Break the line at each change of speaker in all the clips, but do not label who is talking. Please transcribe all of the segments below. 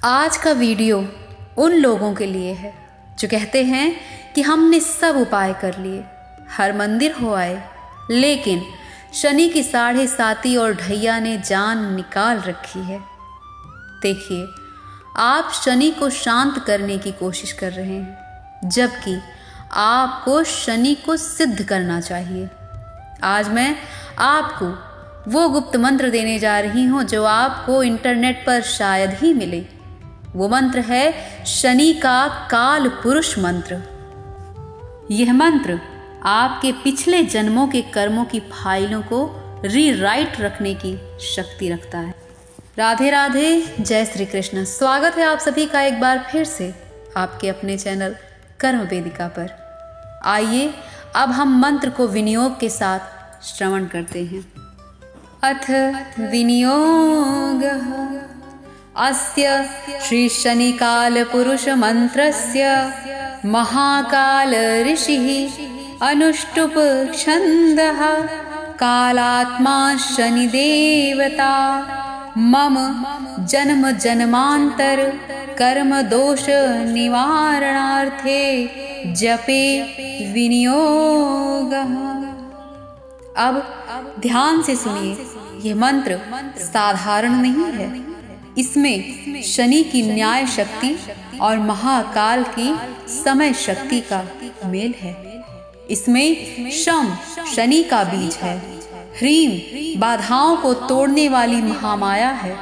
आज का वीडियो उन लोगों के लिए है जो कहते हैं कि हमने सब उपाय कर लिए, हर मंदिर हो आए, लेकिन शनि की 7.5 और ढैया ने जान निकाल रखी है। देखिए, आप शनि को शांत करने की कोशिश कर रहे हैं, जबकि आपको शनि को सिद्ध करना चाहिए। आज मैं आपको वो गुप्त मंत्र देने जा रही हूँ जो आपको इंटरनेट पर शायद ही मिले। वो मंत्र है शनि का काल पुरुष मंत्र। यह मंत्र आपके पिछले जन्मों के कर्मों की फाइलों को रीराइट रखने की शक्ति रखता है। राधे राधे, जय श्री कृष्ण। स्वागत है आप सभी का एक बार फिर से आपके अपने चैनल कर्म वेदिका पर। आइए अब हम मंत्र को विनियोग के साथ श्रवण करते हैं। अथ विनियोगः अस्य श्री शनि काल पुरुष मंत्रस्य महाकाल ऋषिः अनुष्टुप छन्दः कालात्मा शनि देवता मम जन्म जन्मांतर कर्म दोष निवारणार्थे जपे विनियोगः। अब ध्यान से सुनिए, यह मंत्र साधारण नहीं है। इसमें शनि की न्याय शक्ति और महाकाल की समय शक्ति का मेल है। इसमें शम शनि का बीज है, ह्रीम बाधाओं को तोड़ने वाली महामाया है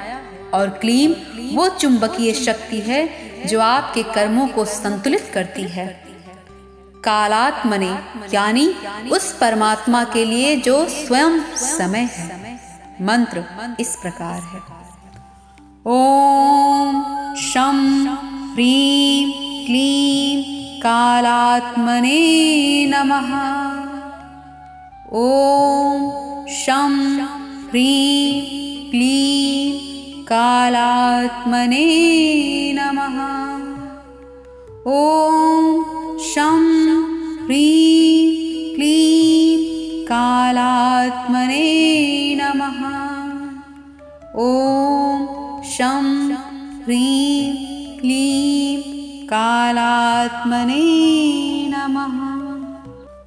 और क्लीम वो चुंबकीय शक्ति है जो आपके कर्मों को संतुलित करती है। कालात्मने यानी उस परमात्मा के लिए जो स्वयं समय है। मंत्र इस प्रकार है। ओम शं ह्रीं क्लीं कालात्मने नमः। ओम शं ह्रीं क्लीं कालात्मने नमः। ओम शं ह्रीं क्लीं कालात्मने नमः। ओम शं ह्रीं क्लीं कालात्मने नमः।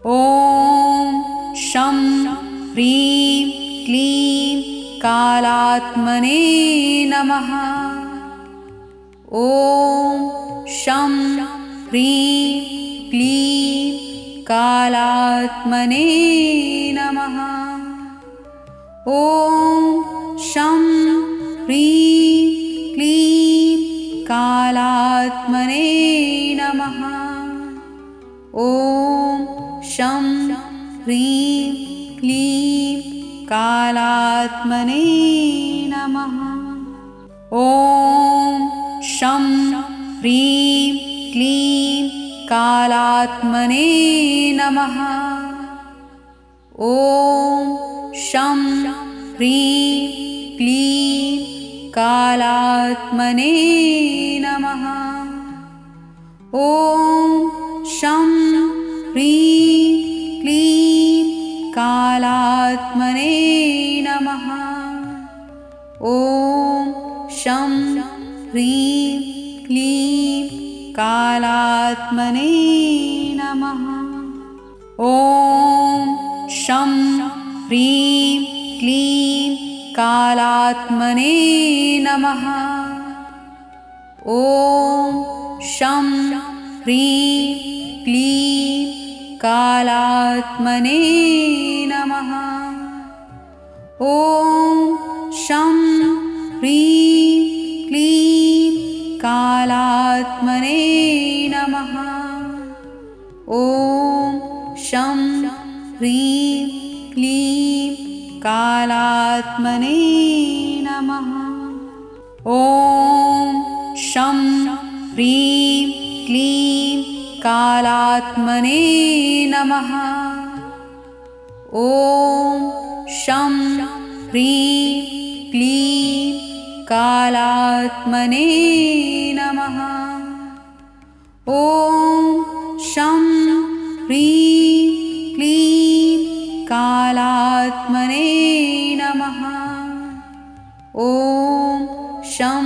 ओम शं ह्रीं क्लीं कालात्मने नमः। ओम शं ह्रीं क्लीं कालात्मने नमः। ओम शं ह्रीं क्लीं कालात्मने नमः। ओम शं ह्रीं क्लीं कालात्मने नमः। ओम शं ह्रीं क्लीं कालात्मने नमः। ओम शं ह्रीं क्लीं कालात्मने नमः। ओम शं ह्रीं क्लीं कालात्मने नमः। ओम शं ह्रीं क्लीं कालात्मने नमः। ओम शं ह्रीं क्लीं कालात्मने नमः। ओम शं ह्रीं क्लीं कालात्मने नमः। ओम शं ह्रीं क्लीं कालात्मने नमः। ओम शं ह्रीं क्लीं कालात्मने नमः। ओम शं ह्रीं क्लीं कालात्मने नमः। ओम शं ह्रीं क्लीं कालात्मने नमः। ओम शं ह्रीं क्लीं कालात्मने नमः। ओम शं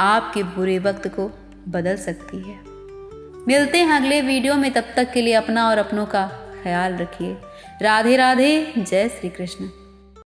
आपके बुरे वक्त को बदल सकती है। मिलते हैं अगले वीडियो में, तब तक के लिए अपना और अपनों का ख्याल रखिए। राधे राधे, जय श्री कृष्ण।